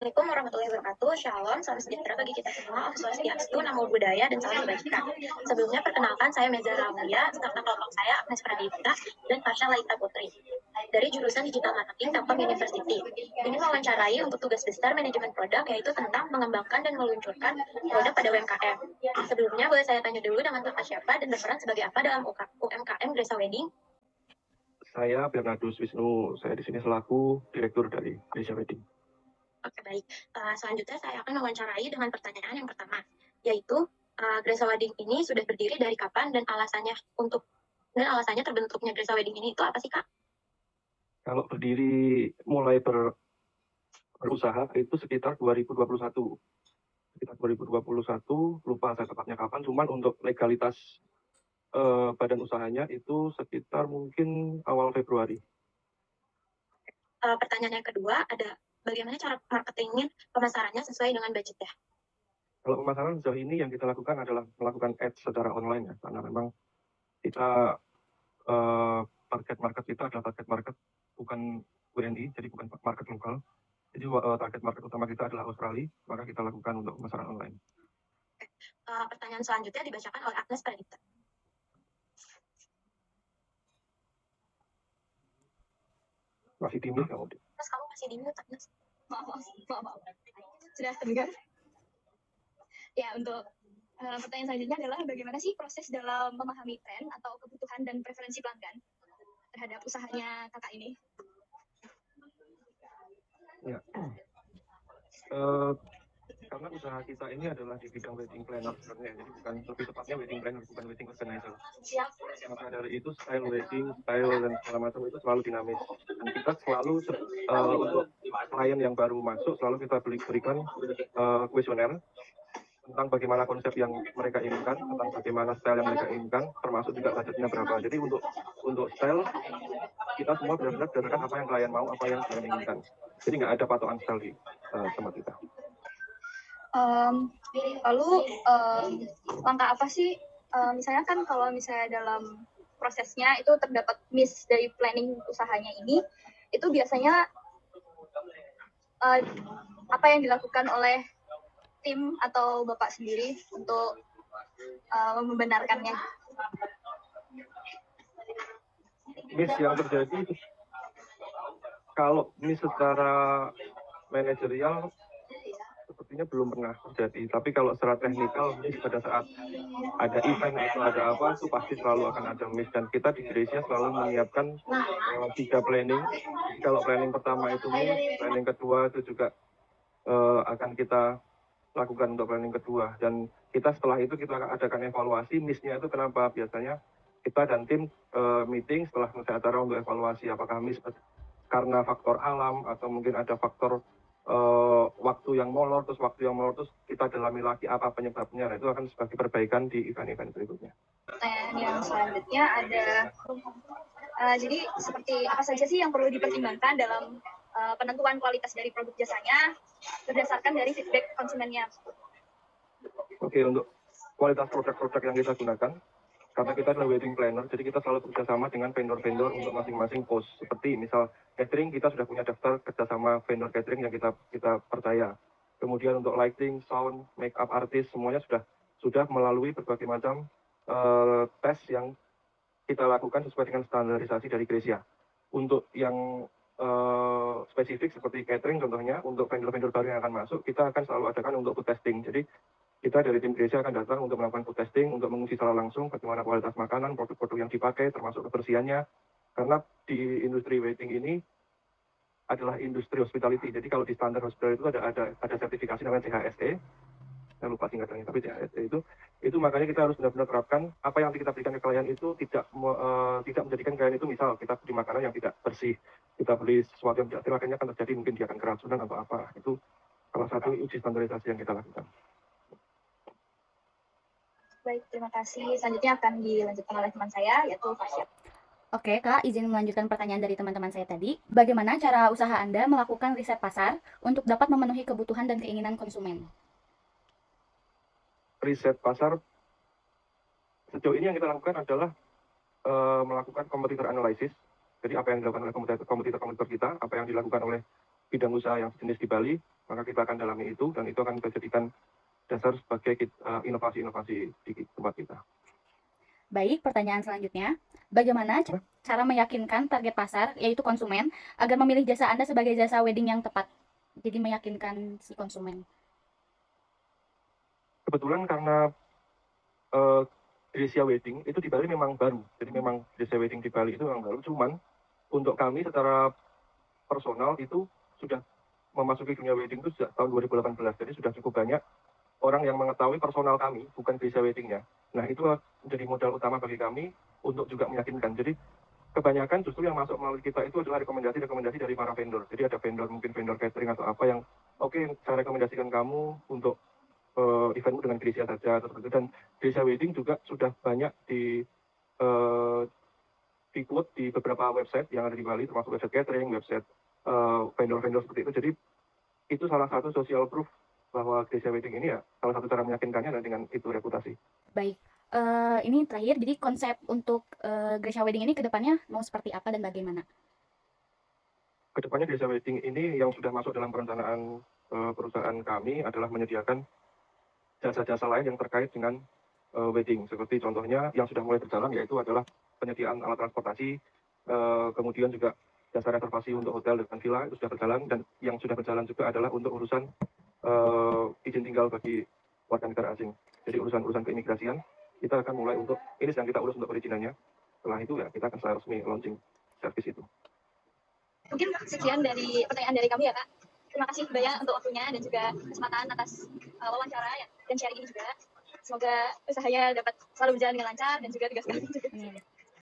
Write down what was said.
Assalamualaikum warahmatullahi wabarakatuh. Shalom, salam sejahtera bagi kita semua. Om Swastiastu, Namo Buddhaya, dan salam kebajikan. Sebelumnya, perkenalkan saya Meza Ramlia, serta kelompok saya Agnes Pradipta dan Fasha Laita Putri dari jurusan Digital Marketing Telkom University. Ini mewawancarai untuk tugas besar manajemen produk, yaitu tentang mengembangkan dan meluncurkan produk pada UMKM. Sebelumnya, boleh saya tanya dulu dengan Bapak siapa dan berperan sebagai apa dalam UMKM Gresa Wedding? Saya Bernardus Wisnu, saya di sini selaku direktur dari Gresa Wedding. Oke, baik. Selanjutnya saya akan mewawancarai dengan pertanyaan yang pertama, yaitu Gresa Wedding ini sudah berdiri dari kapan dan alasannya terbentuknya Gresa Wedding ini itu apa sih, Kak? Kalau berdiri mulai berusaha itu sekitar 2021. Sekitar 2021, lupa saya tepatnya kapan, cuman untuk legalitas badan usahanya itu sekitar mungkin awal Februari. Pertanyaan yang kedua ada, bagaimana cara marketingnya, pemasarannya sesuai dengan budget ya? Kalau pemasaran sejauh ini yang kita lakukan adalah melakukan ads secara online ya, karena memang kita target market kita adalah target market bukan WNI, jadi bukan market lokal. Jadi target market utama kita adalah Australia, maka kita lakukan untuk pemasaran online. Pertanyaan selanjutnya dibacakan oleh Agnes Pradipta. Masih di mute kamu? Mas, kamu masih di mute, Agnes. Maaf. Sudah terdengar? Ya, untuk pertanyaan selanjutnya adalah bagaimana sih proses dalam memahami tren atau kebutuhan dan preferensi pelanggan terhadap usahanya kakak ini? Ya. Karena usaha kita ini adalah di bidang wedding planner sebenarnya, jadi bukan, lebih tepatnya wedding planner, bukan wedding organizer. Maka dari itu style wedding, style dan segala macam itu selalu dinamis. Dan kita selalu untuk klien yang baru masuk selalu kita berikan kuesioner tentang bagaimana konsep yang mereka inginkan, tentang bagaimana style yang mereka inginkan, termasuk juga budgetnya berapa. Jadi untuk style kita semua benar-benar berdasarkan apa yang klien mau, apa yang klien inginkan. Jadi nggak ada patokan style di tempat kita. Lalu langkah apa sih, misalnya kan kalau misalnya dalam prosesnya itu terdapat miss dari planning usahanya ini, itu biasanya apa yang dilakukan oleh tim atau bapak sendiri untuk membenarkannya? Miss yang terjadi, kalau miss secara manajerial sepertinya belum pernah terjadi, tapi kalau secara teknikal miss pada saat ada event atau ada apa itu pasti selalu akan ada miss, dan kita di Grecia selalu menyiapkan 3 planning. Kalau planning pertama itu miss, planning kedua itu juga akan kita lakukan untuk planning kedua, dan kita setelah itu kita akan adakan evaluasi missnya itu kenapa. Biasanya kita dan tim meeting setelah selesai acara untuk evaluasi apakah miss karena faktor alam atau mungkin ada faktor waktu yang molor, terus kita dalami lagi apa penyebabnya. Nah, itu akan sebagai perbaikan di event-event berikutnya. Pertanyaan yang selanjutnya ada, jadi seperti apa saja sih yang perlu dipertimbangkan dalam penentuan kualitas dari produk jasanya berdasarkan dari feedback konsumennya? Oke, untuk kualitas produk-produk yang kita gunakan, karena kita adalah wedding planner, jadi kita selalu bekerjasama dengan vendor-vendor untuk masing-masing post. Seperti misal catering, kita sudah punya daftar kerjasama vendor catering yang kita percaya. Kemudian untuk lighting, sound, make up artist, semuanya sudah melalui berbagai macam tes yang kita lakukan sesuai dengan standarisasi dari Grecia. Untuk yang spesifik seperti catering contohnya, untuk vendor-vendor baru yang akan masuk, kita akan selalu adakan untuk food testing. Jadi kita dari tim Grecia akan datang untuk melakukan food testing, untuk menguji secara langsung bagaimana kualitas makanan, produk-produk yang dipakai, termasuk kebersihannya. Karena di industri wedding ini adalah industri hospitality. Jadi kalau di standar hospitality itu ada sertifikasi namanya CHSE. Saya lupa singkatannya, tapi CHSE itu makanya kita harus benar-benar terapkan apa yang kita berikan ke klien itu tidak menjadikan klien itu, misal kita beli makanan yang tidak bersih, kita beli sesuatu yang tidak adil, akhirnya akan terjadi mungkin dia akan keracunan atau apa. Itu salah satu uji standarisasi yang kita lakukan. Baik, terima kasih. Selanjutnya akan dilanjutkan oleh teman saya, yaitu Fasya. Oke, Kak, izin melanjutkan pertanyaan dari teman-teman saya tadi. Bagaimana cara usaha Anda melakukan riset pasar untuk dapat memenuhi kebutuhan dan keinginan konsumen? Riset pasar, sejauh ini yang kita lakukan adalah melakukan competitor analysis. Jadi apa yang dilakukan oleh kompetitor kita, apa yang dilakukan oleh bidang usaha yang jenis di Bali, maka kita akan dalami itu dan itu akan kita jadikan dasar sebagai inovasi-inovasi di tempat kita. Baik, pertanyaan selanjutnya. Bagaimana cara meyakinkan target pasar, yaitu konsumen, agar memilih jasa Anda sebagai jasa wedding yang tepat? Jadi meyakinkan si konsumen. Kebetulan karena Grecia Wedding itu di Bali memang baru. Jadi memang Grecia Wedding di Bali itu memang baru. Cuman untuk kami secara personal itu sudah memasuki dunia wedding itu sejak tahun 2018. Jadi sudah cukup banyak orang yang mengetahui personal kami, bukan Grecia Wedding-nya. Nah, itu menjadi modal utama bagi kami untuk juga meyakinkan. Jadi kebanyakan justru yang masuk melalui kita itu adalah rekomendasi dari para vendor. Jadi ada vendor, mungkin vendor catering atau apa yang oke, saya rekomendasikan kamu untuk eventmu dengan Grecia saja. Dan Grecia Wedding juga sudah banyak di-quote di beberapa website yang ada di Bali, termasuk website catering, website vendor-vendor seperti itu. Jadi itu salah satu social proof bahwa Grecia Wedding ini ya salah satu cara meyakinkannya adalah dengan itu reputasi. Baik, ini terakhir, jadi konsep untuk Grecia Wedding ini ke depannya mau seperti apa dan bagaimana? Kedepannya Grecia Wedding ini yang sudah masuk dalam perencanaan perusahaan kami adalah menyediakan jasa-jasa lain yang terkait dengan wedding. Seperti contohnya yang sudah mulai berjalan yaitu adalah penyediaan alat transportasi, kemudian juga jasa reservasi untuk hotel dan villa itu sudah berjalan, dan yang sudah berjalan juga adalah untuk urusan izin tinggal bagi warga negara asing. Jadi urusan-urusan keimigrasian kita akan mulai untuk ini sedang kita urus untuk perizinannya. Setelah itu ya kita akan secara resmi launching service itu. Mungkin sekian dari pertanyaan dari kami ya Kak. Terima kasih banyak untuk waktunya dan juga kesempatan atas wawancara dan sharing ini juga. Semoga usahanya dapat selalu berjalan dengan lancar dan juga tugas kami juga.